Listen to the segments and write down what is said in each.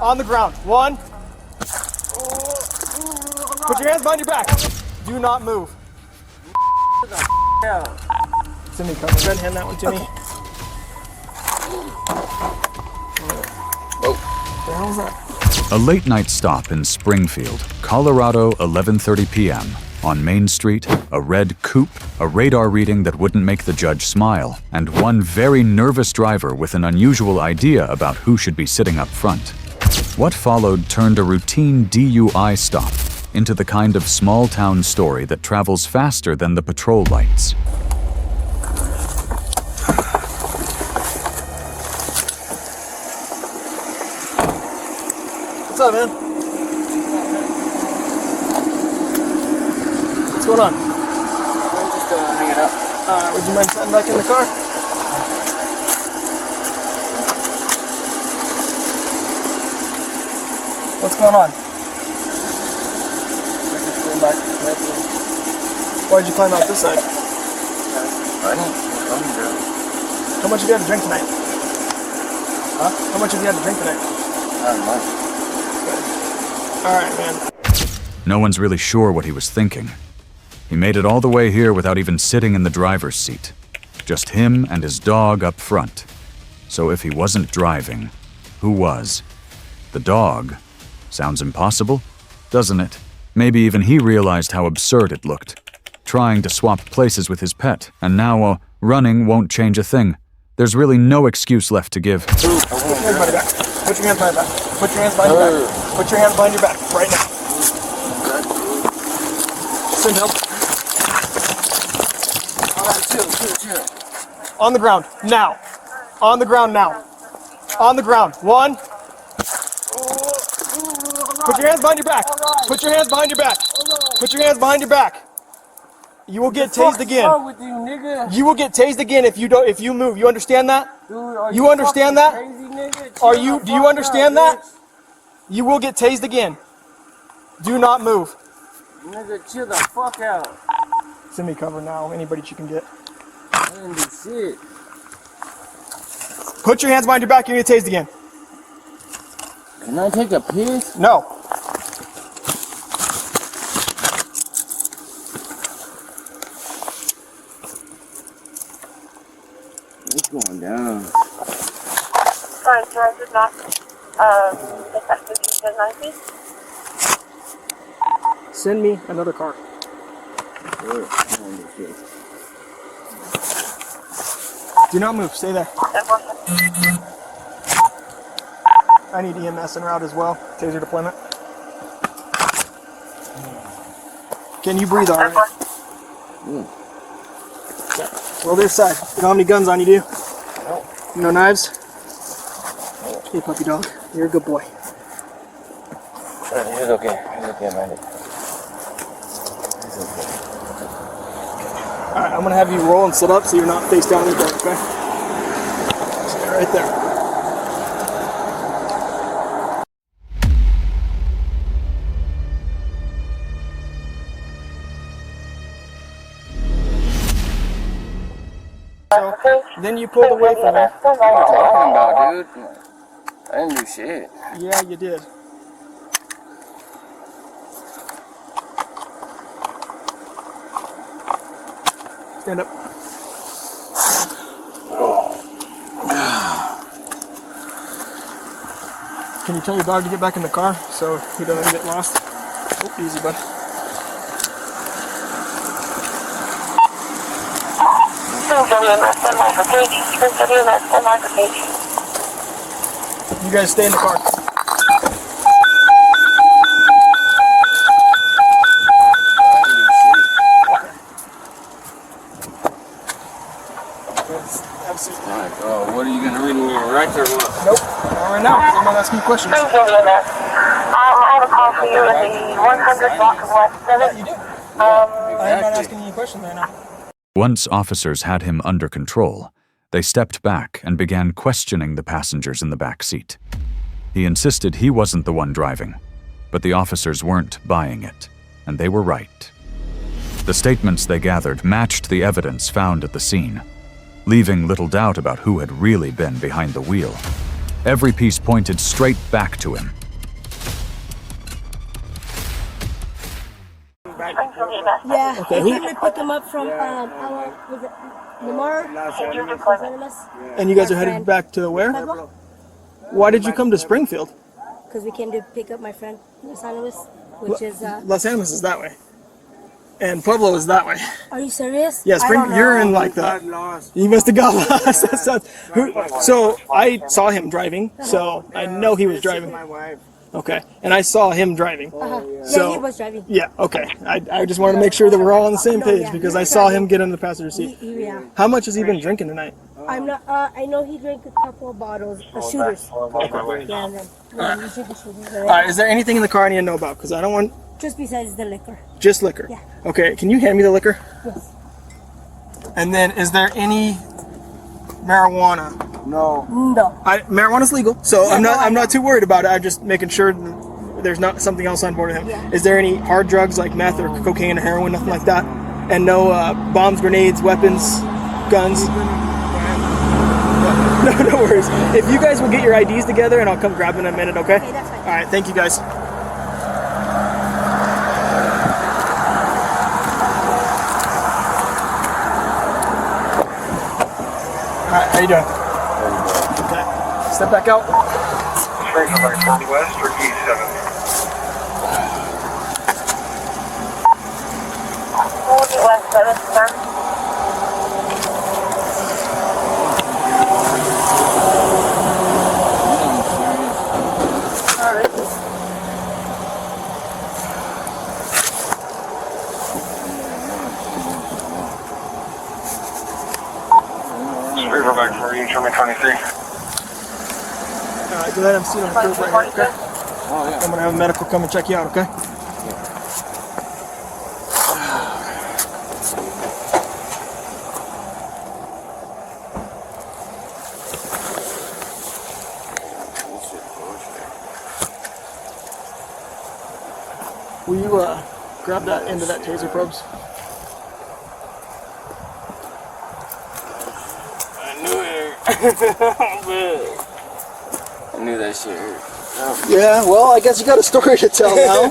On the ground. 1. Put your hands behind your back. Do not move. Timmy, come on. Go ahead and hand that one to me. What the hell is that? A late-night stop in Springfield, Colorado, 11:30 p.m. On Main Street, a red coupe, a radar reading that wouldn't make the judge smile, and one very nervous driver with an unusual idea about who should be sitting up front. What followed turned a routine DUI stop into the kind of small-town story that travels faster than the patrol lights. What's up, man? What's going on? I'm just hanging out. Would you mind sitting back in the car? What's going on? I'm just going back. Why'd you climb out this side? I don't know. How much have you had to drink tonight? Huh? How much have you had to drink tonight? Not much. Alright, man. No one's really sure what he was thinking. He made it all the way here without even sitting in the driver's seat. Just him and his dog up front. So if he wasn't driving, who was? The dog? Sounds impossible, doesn't it? Maybe even he realized how absurd it looked. Trying to swap places with his pet, and now running won't change a thing. There's really no excuse left to give. Put your hands behind your back. Put your hands behind your back. Put your hands behind your back. Put your hands behind your back right now. Send help. Chill. On the ground, now. On the ground now. On the ground. 1. Put your hands behind your back. Put your hands behind your back. Put your hands behind your back. You will get tased again. What's wrong with you, nigga? You will get tased again if you move. You understand that? Dude, are You understand that? crazy, nigga? Are Chill you? the Do you fuck understand out, that? You will get tased again. Do not move. bitch. Nigga, chill the fuck out. Send me cover now. Anybody you can get. I didn't do shit. Put your hands behind your back. You're gonna get tased again. Can I take a piss? No. It's going down. Sorry, sir, I did not take that 15 to 90. Send me another car. Do not move. Stay there. I need EMS en route as well. Taser deployment. Can you breathe all right? Okay. Roll to your side. You don't have any guns on you, do you? No. No knives? Hey, puppy dog. You're a good boy. He's okay, man. Alright, I'm gonna have you roll and sit up so you're not face down in the dark, okay? Stay right there. So, then you pulled away from me. What are you talking about, dude? I didn't do shit. Yeah, you did. Stand up. Can you tell your dog to get back in the car so he doesn't get lost? Oh, easy, bud. You guys stay in the car. Alright, what are you gonna read me right or what? Nope, not right now. I'm not asking you questions. I have a call for you in the 100 block of West 7. You do. I'm not asking you any questions right now. Once officers had him under control, they stepped back and began questioning the passengers in the back seat. He insisted he wasn't the one driving, but the officers weren't buying it, and they were right. The statements they gathered matched the evidence found at the scene, leaving little doubt about who had really been behind the wheel. Every piece pointed straight back to him. Springfield EMS. Yeah, Okay, I who- came to pick him up from was it Lamar? Danger deployment. And you guys Our are headed friend. back to where? Pueblo? Why did you come to Springfield? Because we came to pick up my friend Los Angeles, which is Los Angeles is that way. And Pueblo is that way. Are you serious? Yeah, I don't know. you're in like the. You must have got lost. That sounds- so I saw him driving, so I know he was driving. Okay, and I saw him driving. Yeah, So- he was driving. Yeah, okay. I just want to make sure that we're all on the same No, page yeah, because he I was saw him driving. get in the passenger seat. Yeah. How much has he been drinking tonight? I'm not. I know he drank a couple of bottles of shooters. Yeah, and then he drank the shooters. All right, is there anything in the car I need to know about? Because I don't want Just besides the liquor. just liquor. Yeah. Okay, can you hand me the liquor? Yes. And then, is there any marijuana? No. No. Marijuana's legal, so Yeah, I'm no, not too worried about it. I'm just making sure there's not something else on board of him. Yeah. Is there any hard drugs like meth or cocaine or heroin, nothing like that? And no bombs, grenades, weapons, guns? No worries. If you guys will get your IDs together, and I'll come grab them in a minute, okay? Okay, that's fine. All right, thank you guys. All right, how you doing? Okay, step back out. Springfield by 40 West or E7. West 7, sir. Springfield by 40, Sherman 23. All right, go ahead. I'm sitting on the curb right here, okay? Oh, yeah. I'm gonna have a medical come and check you out, okay? Will you grab that end of that taser probes? I knew it. I knew that shit hurt. Yeah, well, I guess you got a story to tell now.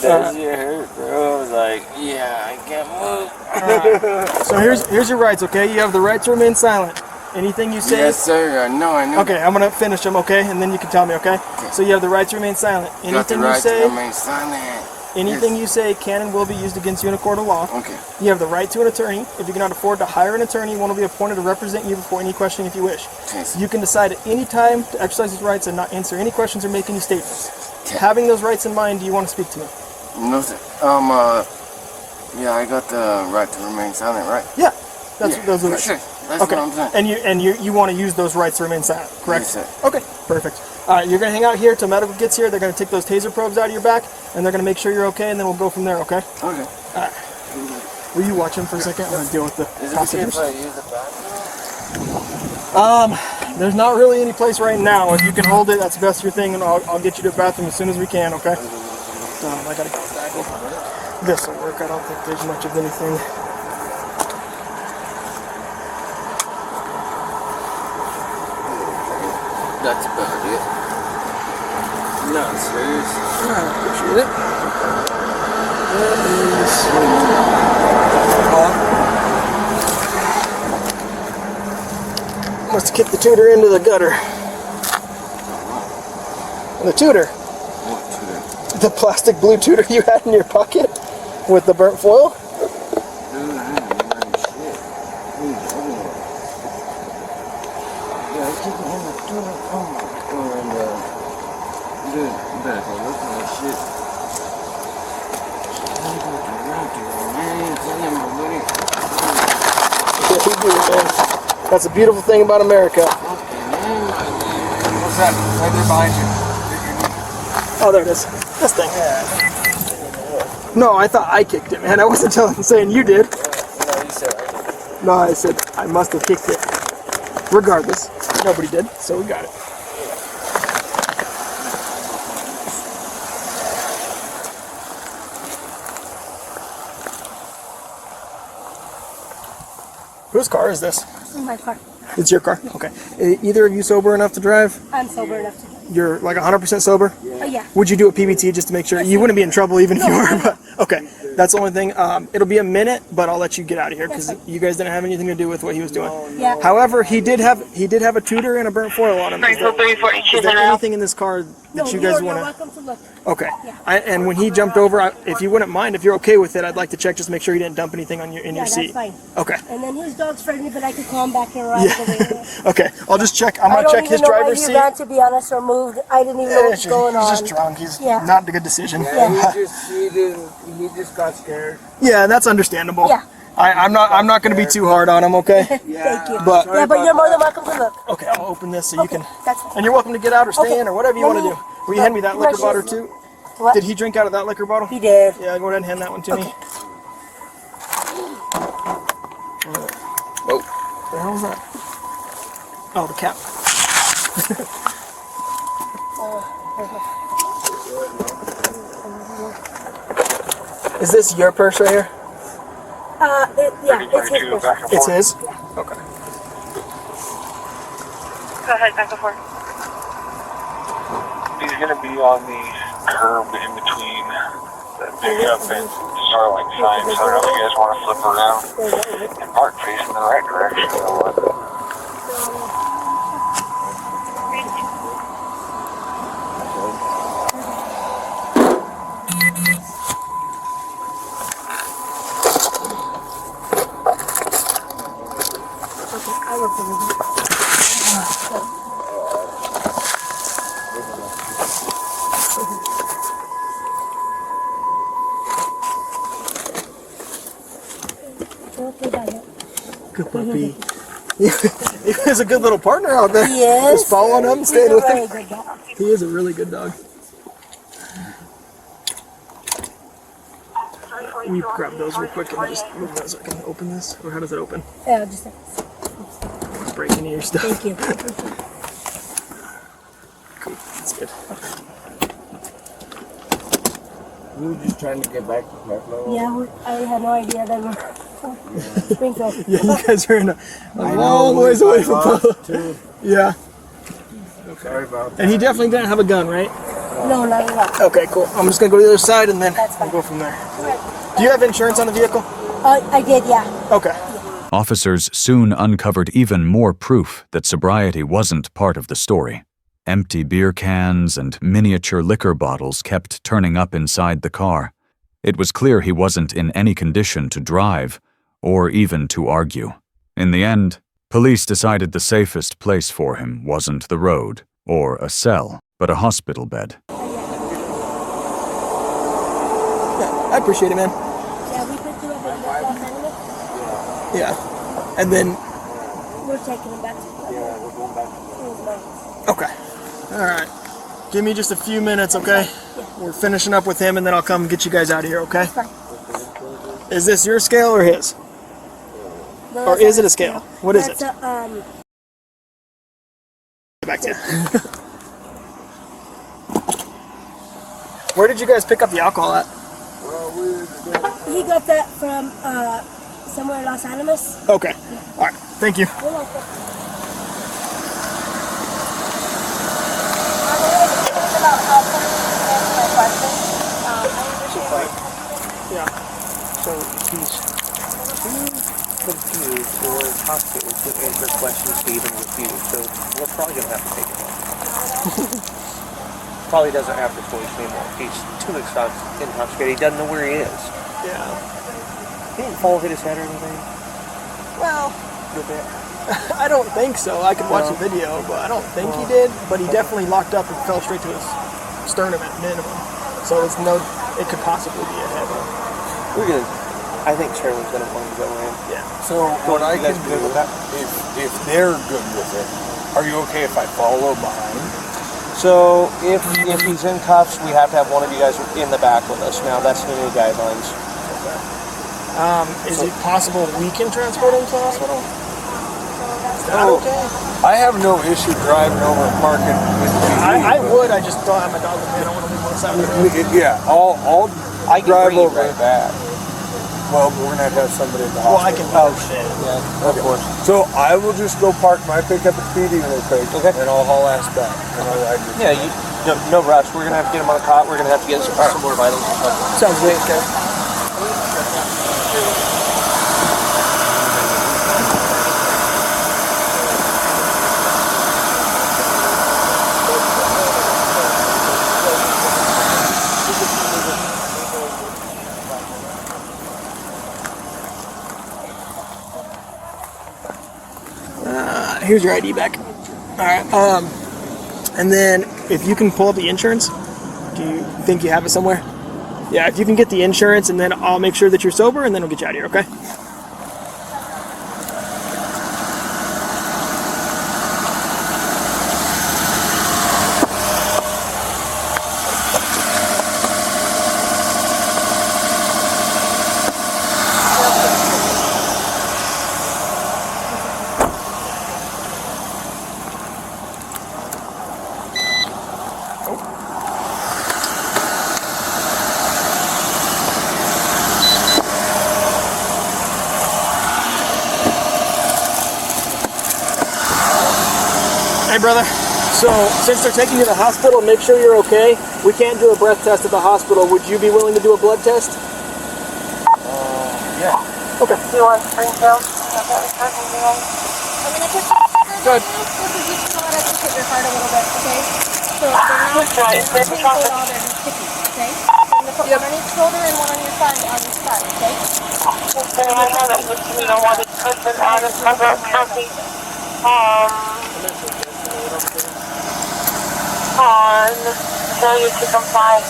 That shit hurt, bro. I was like, yeah, I can't move. So here's your rights, okay? You have the right to remain silent. Anything you say. Yes, sir. I know. Okay, I'm gonna finish them, okay? And then you can tell me, okay? So you have the right to remain silent. You got the Anything right you say, to remain silent. anything you say can and will be used against you in a court of law. Okay. You have the right to an attorney. If you cannot afford to hire an attorney, one will be appointed to represent you before any question if you wish. Yes. You can decide at any time to exercise these rights and not answer any questions or make any statements. Okay. Having those rights in mind, do you want to speak to me? No, sir. Yeah, I got the right to remain silent, right? Yeah, those are the for rights. sure. That's Okay, what I'm saying. and you want to use those rights to remain silent, correct? Yes, sir. Okay, perfect. All right, you're gonna hang out here till medical gets here. They're gonna take those taser probes out of your back, and they're gonna make sure you're okay, and then we'll go from there. Okay? Okay. Will you watch him for a second? I'm gonna deal with the Is it okay passengers. if I use the bathroom? There's not really any place right now. If you can hold it, that's the best your thing, and I'll get you to the bathroom as soon as we can. Okay? I gotta go back. This will work. I don't think there's much of anything. That's about it. No, serious. I appreciate it. Must have kicked the tutor into the gutter. The tutor? The plastic blue tutor you had in your pocket with the burnt foil? Yeah, we do, man. That's a beautiful thing about America. What's that? Right there behind you. Oh, there it is. This thing. No, I thought I kicked it, man. I wasn't saying you did. No, you said I did. No, I said I must have kicked it. Regardless, nobody did, so we got it. Whose car is this? In my car. It's your car? Okay. Either of you sober enough to drive? I'm sober enough to. You're like 100% sober? Oh, yeah. Would you do a PBT just to make sure? You wouldn't be in trouble even if you were, but okay. That's the only thing. It'll be a minute, but I'll let you get out of here because you guys didn't have anything to do with what he was doing. Yeah. However, he did have a tutor and a burnt foil on him. Is there anything in this car that you guys want to? You're welcome to look. Okay. And when he jumped over, if you wouldn't mind, if you're okay with it, I'd like to check just to make sure he didn't dump anything on in your seat. That's fine. Okay. And then his dog's friendly, but I could call him back and ride away. Okay. I'll just check. I'm gonna check his driver's seat. I don't even know why he ran, to be honest, or moved. I didn't even know what was going on. He's just drunk. He's not a good decision. Yeah, he just got scared. Yeah, and that's understandable. Yeah. I'm not going to be too hard on him, okay? Thank you. But you're more than welcome to look. okay, I'll open this so you can. That's fine. And you're welcome to get out or stay in or whatever you want to do. Will you hand me that liquor bottle too? What? Did he drink out of that liquor bottle? He did. Yeah, go ahead and hand that one to me. Oh. What the hell was that? Oh, the cap. Is this your purse right here? Yeah, it's his person. It's his? Okay. Go ahead, back and forth. He's going to be on the curb in between the pickup and Starlight sign, so I don't know if you guys want to flip around and park facing the right direction or what. I work for him. Good puppy. He was a good little partner out there. He is. Just following him, staying He's a with very him. good dog. He is a really good dog. Will you grab those real quick and just move that so I can open this? Or how does it open? Yeah, just Just break any of your stuff. thank you. Cool. That's good. We were just trying to get back to Pueblo. Yeah, I had no idea they were Springfield. Yeah, you guys are in a long ways away from Pueblo. Yeah. Sorry about that. And he definitely didn't have a gun, right? No, not at all. Okay, cool. I'm just gonna go to the other side and then That's we'll fine. go from there. Do you have insurance on the vehicle? I did, yeah. Okay. Officers soon uncovered even more proof that sobriety wasn't part of the story. Empty beer cans and miniature liquor bottles kept turning up inside the car. It was clear he wasn't in any condition to drive, or even to argue. In the end, police decided the safest place for him wasn't the road, or a cell, but a hospital bed. Yeah, I appreciate it, man. Yeah, we put you up in the animal. Yeah. And then, We're taking him back to Pueblo. Yeah, we're going back to okay. All right. Give me just a few minutes, okay? We're finishing up with him and then I'll come get you guys out of here, okay? Fine. Is this your scale or his? No, Or that's is it not a scale? What is that's it? Back to you. Where did you guys pick up the alcohol at? He got that from somewhere in Los Alamos. Okay. All right. Thank you. You're welcome. Yeah. So he's too confused or hospital to answer questions to even refuse. So we're probably going to have to take him off. Probably doesn't have the choice anymore. He's too intoxicated. He doesn't know where he is. Yeah. He didn't fall, hit his head or anything. Well, Good bit. I don't think so. I could watch the video, but I don't think he did. But he definitely locked up and fell straight to his sternum at minimum. So it's no, it could possibly be a head. We're gonna. I think Sherwin's gonna want to go in. Yeah. So what I You guys can good do, with that? if they're good with it, are you okay if I follow behind? So if he's in cuffs, we have to have one of you guys in the back with us. Now that's the new guidelines. Is it possible we can transport him to the hospital? Is that okay? I have no issue driving over and parking with you. I would. I just don't have my dog with me. I don't want to leave one side of the road. Yeah, I'll I can drive bring you over right and back. Well, we're gonna have to have somebody at the Well, I hospital. can. Oh shit. Yeah. Of course. So I will just go park my pickup at PD real quick, Okay. and I'll haul ass back. And I'll ride with you. Yeah. No rush. We're gonna have to get him on the cot. We're gonna have to get some more vitals and stuff. Sounds good. Okay. Here's your ID back. All right. And then if you can pull up the insurance, do you think you have it somewhere? Yeah, if you can get the insurance, and then I'll make sure that you're sober, and then we'll get you out of here. Okay? Hey, brother. So, since they're taking you to the hospital, make sure you're okay. We can't do a breath test at the hospital. Would you be willing to do a blood test? Yeah. Okay. Do you want Springfield? I'm gonna put Good. because you can let us hit your heart a little bit, okay? So they're not Right, is there between chocolate? all they're sticky, okay? So I'm gonna put one on each shoulder and one on your side on each side, okay? So I know that you don't want to put it on the cover of county. On failure to comply.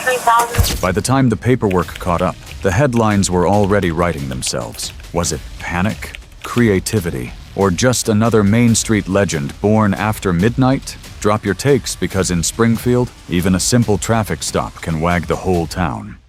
3,000. By the time the paperwork caught up, the headlines were already writing themselves. Was it panic, creativity, or just another Main Street legend born after midnight? Drop your takes, because in Springfield, even a simple traffic stop can wag the whole town.